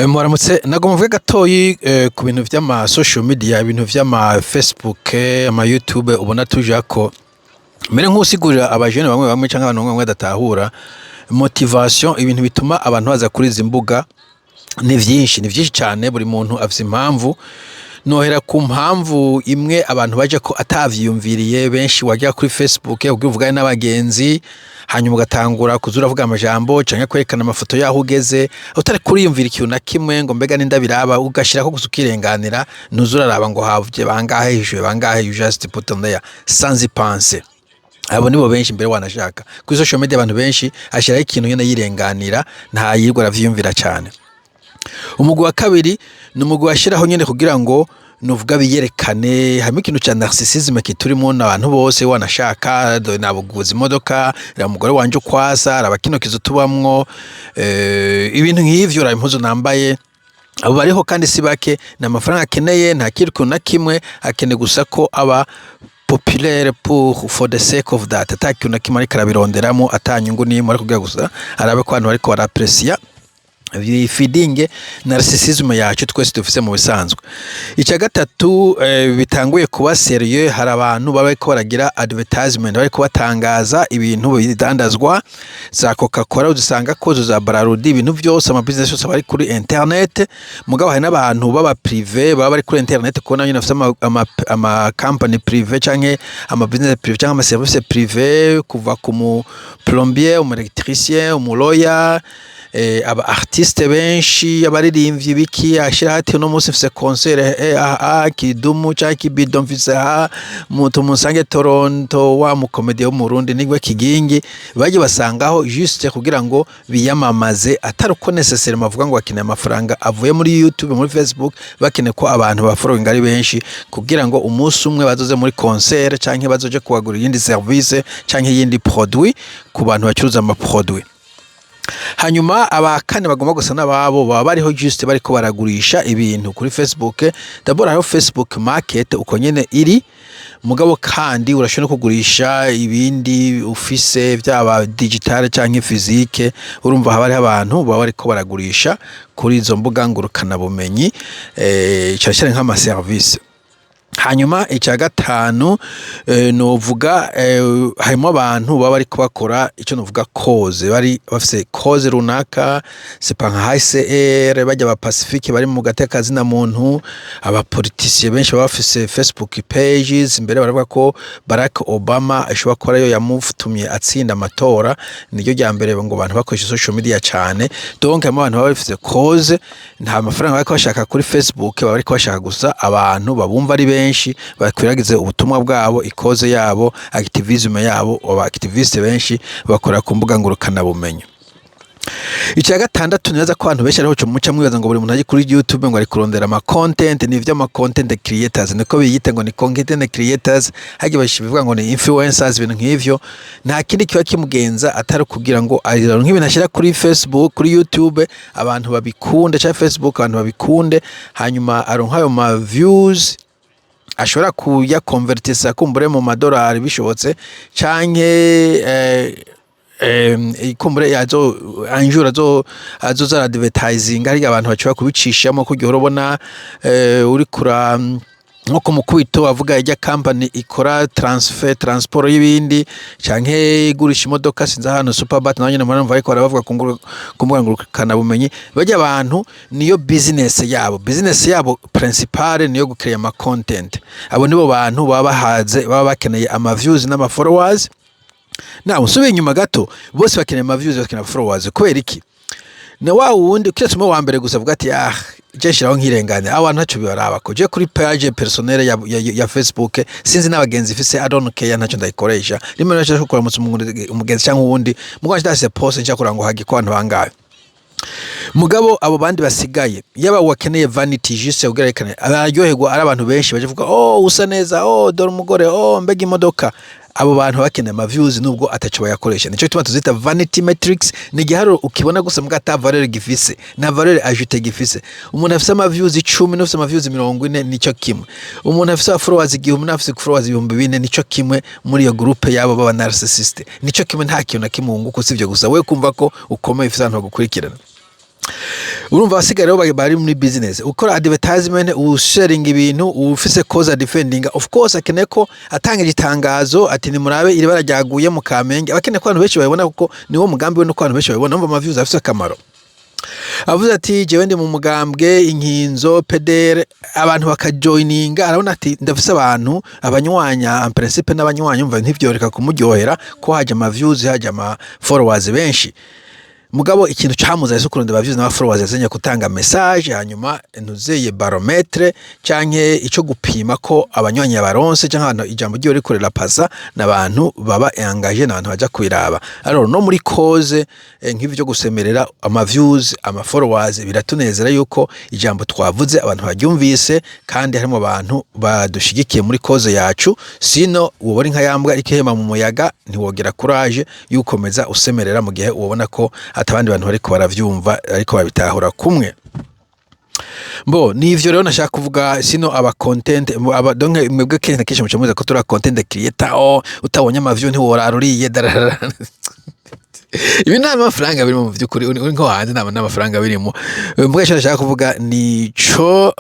Muramutse nagomba mvuge gatoyi ku bintu vy'ama social media, ibintu vy'ama Facebook, ama YouTube ubona tujako mere nk'usigurira abajene bamwe bamwe canke abantu bamwe badatahura motivation, ibintu bituma abantu baza kuri izi mbuga ni vyinshi cyane. Buri muntu afise impamvu, nohera ku mpamvu imwe abantu baje ko atavyiyumviriye. Benshi wajya kuri Facebook kugira uvugane n'abagenzi, hanyuma ugatangura kuzura vuga amajambo canke kwerekana amafoto yaho ugeze, utari kuriyumvira ikintu na kimwe ngo mbega ninda biraba, ugashira ko gusukirenganira nuzura raba ngo havye bangahe hishwe bangahe, you just put on there sans y penser. Abo nibo benshi mbere wanashaka kuri social media, abantu benshi ashiraho ikintu nyene yirenganira, nta yirwa aravyiyumvira cyane. Umugwi wa kabiri ni umugwi washiraho nyene kugira ngo nuvuga biyerekane. Hamwe ikintu cya narcissisme kiturimo n'abantu bose wanashaka, nabuguza imodoka, ra mugore wanje kwasa, arabakino kizo tubamwo, ibintu nk'ivyo, ra impuzu nambaye. Abo bariho kandi si bake, na amafaranga akeneye, nta kiriko na kimwe akene gusa ko aba populaire for the sake of that, atakintu na kimwe ariko arabironderamo, atanyungu nimwe ariko kugira gusa arabe ko abantu bariko barapreciate feeding narcissisme yacu twese dufise mu bisanzwe. Icya gatatu bitanguye kuba serieux, hari abantu baba ko baragira advertisement, bari kubatangaza ibintu bidandazwa za Coca-Cola, uzisanga ko za Braludi, ibintu byose ama business yose bari kuri internet. Mugabo hari n'abantu baba privé baba bari kuri internet, kubona nyine afite ama company privé canke ama business privé canke ama service privé, kuva ku mu plombier, mu electricien, mu lawyer, aba artiste benshi, abaririmbyi biki, ashira hati no munsi mfise concert Kidumu cyangwa Kibido mfise mutu musange Toronto, wa mu comedy wo mu Burundi nigwe Kigingi, baje basangaho juste kugira ngo biyamamaze, atari uko necessaire mavuga ngo bakeneye amafaranga avuye muri YouTube, muri Facebook, bakeneye ko abantu ba following ari benshi, kugira ngo umunsi umwe bazoze muri concert canke bazoje kuwagura yindi service canke yindi produit ku bantu bacuruza ama produit. Hanyuma abakane bagomba gusa nababo baba bariho juste bariko baragurisha ibintu kuri Facebook. D'abord hariho Facebook market uko nyene iri, mugabo kandi urashobora kugurisha ibindi ufise byaba digital canke physique. Urumva haba ari abantu baba bariko baragurisha kuri izo mbuga ngurukana bumenyi, cyane nk'ama service. Hanyuma icya gatanu novuga harimo abantu baba bari kubakora icyo novuga cause, bari bafise cause runaka, sepa nka HCR, bajya ba Pacifique bari mu gatekazi na muntu, aba politiciens benshi bafise Facebook pages. Imbere baravuga ko Barack Obama ashobora gukora yo yamufutumye atsinda amatora, niryo rya mbere ngo abantu bakoresha social media cyane. Donc abantu baba bafise cause, nta mafaranga bari bashaka kuri Facebook, baba bari bashaka gusa abantu babumva ari benshi bakwiragize ubutumwa bwabo, ikoze yabo, activism yabo. Aba activiste benshi bakora ku mbuga ngurukana bumenyi. Icya gatandatu neza ko abantu benshi ariho cyo muca mwibaza ngo buri muntu aje kuri YouTube ngo ari kurondera ama content, ni vya ama content creators, niko biyite ngo ni content creators, haje bashibivuga ngo ni influencers, ibintu nk'ivyo. Nta kindi kiba kimugenza atari kugira ngo ariro nk'ibintu ashira kuri Facebook, kuri YouTube, abantu babikunde, cyangwa Facebook abantu babikunde, hanyuma aronka ayo ma views, ashobora kuya convertisa kumbure mu madolari bishobotse, canke ikumbure yazo anjura azo za advertising, ari abantu bacwa kubicishamo kugira urabona uri kura nko mukubito avuga ijya company ikora transport y'ibindi canke igurisha imodoka sinza hano Superbat, nanye namara mva ariko baravuga kumbuga ngurukana bumenyi. Bajya abantu niyo business yabo principale niyo gukreya ama content. Abo nibo bantu baba bahaze, baba bakeneye ama views n'ama followers. Na usubiye inyuma gato, bose bakeneye ama views, bakeneye followers. Kubera iki? Na wa wundi kiretse wa mbere gusa avuga ati jeshiraho nkirengane, abantu ntaco bibaraba ko je kuri page personnelle ya Facebook, sinzi n'abagenzi ifise I don't care, ntaco ndayikoresha. Rimwe naco gukora umugenzi cyangwa uwundi muganje ndase post nca kurango hagi ko abantu bangaye. Mugabo abo bandi basigaye yaba wakeneye vanity juste ugerekane, abaryoherwa ari abantu benshi baje vuga usa neza, dore umugore, mbega imodoka. Abo bantu bakeneye ama views nubwo ataco bayakoresha. Nico gituma tuzita vanity metrics, ni giharo ukibona gusa mugata valeur gifise na valeur ajoute gifise. Umuntu afise ama views 10 n'ufise ama views 40 nico kimwe. Umuntu afise followers 1000 n'afise followers 2000 nico kimwe muri iyo groupe yabo baba narcissist. Nico kimwe, nta kintu na kimungu kusivyo gusa we kumva ko ukomeye ifise abantu bagukurikirana. urumva abasigaye rero bari muri business ukora advertisement usharing ibintu ufise cause defending of course akeneye ko atanga igitangazo ati ni murabe iri barajyaguye mu Kamenge abakeneye ko abantu benshi babibona kuko niwo mugambi we no ko abantu benshi babibona umva ama views afise akamaro avuze ati jewe ndi mu mugambwe inkinzo PDR abantu bakajoininga arabona ati ndafise abantu abanywanya en principe n'abanywanya umva ntivyoreka kumuryohera ko haje ama views haje ama followers benshi mugabo ikintu camuza yesu kurunda abavyizi na followers yazenye gutanga message hanyuma ntuzeye barometre canke ico gupima ko abanywanyi baronse canke abantu ijambo ryo rikorera pasa n'abantu baba engagé n'abantu baja kwiraba alors no muri cause nk'ivi byo gusemerera ama views ama followers biratunezera yuko ijambo twavuze abantu baryumvise kandi harimo abantu badushigikiye muri cause yacu sino ubori nka yambwa ikihema mu muyaga ntiwogera courage yukomeza usemerera mu gihe ubona ko atabandi bantu bariko baravyumva ariko babitahura kumwe Bo nivyo rero nashaka kuvuga sino aba content aba donc mwebwe kenshi kenshi mucamuza ko tura content creator utabonye amavyo ntiworaruriye ibi nta mafaranga birimo mu byukuri uri nko hanze n'amafaranga birimo mbwesha nashaka kuvuga nico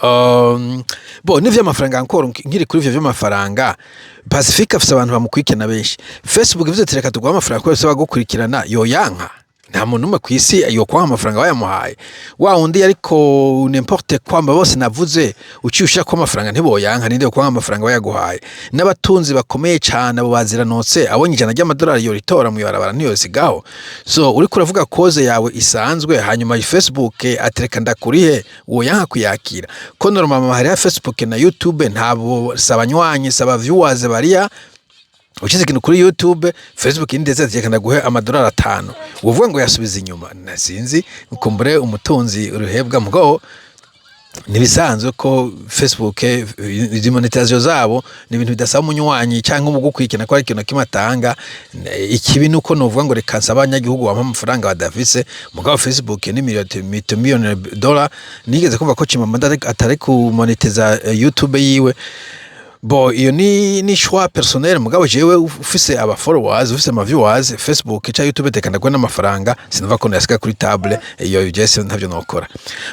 bo nivyo amafaranga encore nkiri kuri ivyo vy'amafaranga Pacifique afise abantu bamukwikena benshi Facebook bivuze tereka tugwa amafaranga ko saba gukurikirana yo yanka nta muntu umwe kwisi yo kwa amafaranga bayamuhaye wa undi ariko n'importe kwamba bose navuze uciyushira ko amafaranga ntiboyanka ninde kwa amafaranga bayaguhaye n'abatunzi bakomeye cyane abo baziranotse abonye ijana ry'amadolari yo ritora mu barabara niyo sigaho so uri kuravuga koze yawe isanzwe hanyuma Facebook atereka ndakurihe uwo yanka kuyakira ko normal hari ya Facebook na YouTube ntabo sabanywanyi saba viewers bariya uchize kintu kuri YouTube Facebook indeze zikana guhe amadolari 5 uvuga ngo yasubiza inyuma nasinzi ukumbure umutunzi uruhebwa mgo nibisanzwe ko Facebook monetization zabo ni ibintu bidasaba umunywanyi cyangwa umugukwikina ko ari ikintu kimatanga ikibi nuko novuga ngo reka abanyagihugu bampa amafaranga badafise mugabo Facebook ni miliyoni $, nigeze kumva ko Chimamanda atari ku monetiza YouTube yiwe Bo iyo ni choix personnel mugabo jewe ufise aba followers ufise ama viewers Facebook cha YouTube tekana gwa n'amafaranga sinva ko nasika kuri table iyo Jesse ntavyo nokora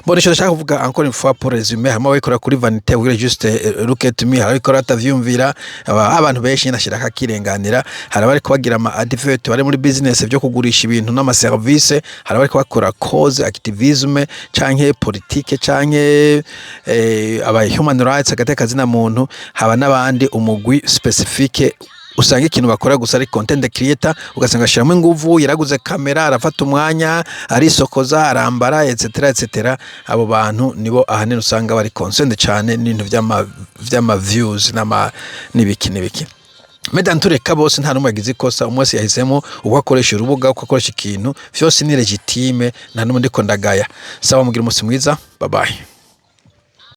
bo nico ndashaka kuvuga encore une fois pour résumer hama wikora kuri vanité wire juste look at me harikora atavyumvira abantu benshi nashiraka kirenganira harabari kubagira ama advert bari muri business byo kugurisha ibintu n'ama service harabari kubakora cause activism canke politique canke aba human rights agateka zina muntu haba n'abandi umugwi specifique usanga ikintu bakora gusa ari content creator ugasanga ashiramo inguvu yaraguze kamera arafata umwanya ari sokoza arambara etc abo bantu nibo ahanene usanga bari concerned cyane n'ibintu vy'ama views n'ibiki medantureka bose nta numwe yagize ikosa umwese yahisemo ugakoresha urubuga ugakoresha ikintu vyose ni legitime nta numwe ndiko ndagaya sawa mugira umunsi mwiza bye bye